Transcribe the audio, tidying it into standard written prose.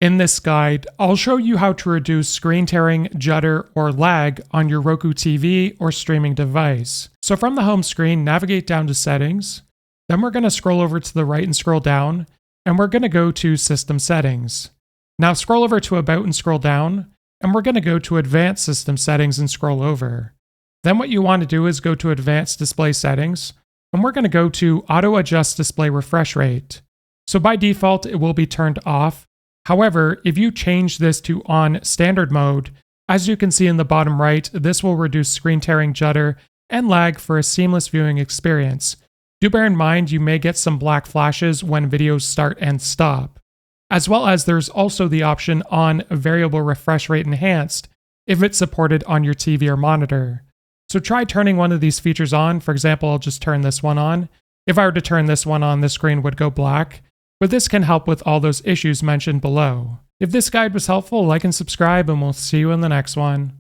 In this guide, I'll show you how to reduce screen tearing, judder, or lag on your Roku TV or streaming device. So from the home screen, navigate down to Settings. Then we're going to scroll over to the right and scroll down, and we're going to go to System Settings. Now scroll over to About and scroll down, and we're going to go to Advanced System Settings and scroll over. Then what you want to do is go to Advanced Display Settings, and we're going to go to Auto Adjust Display Refresh Rate. So by default, it will be turned off. However, if you change this to on standard mode, as you can see in the bottom right, this will reduce screen tearing, judder, and lag for a seamless viewing experience. Do bear in mind you may get some black flashes when videos start and stop. As well as there's also the option on variable refresh rate enhanced if it's supported on your TV or monitor. So try turning one of these features on. For example, I'll just turn this one on. If I were to turn this one on, the screen would go black. But this can help with all those issues mentioned below. If this guide was helpful, like and subscribe, and we'll see you in the next one.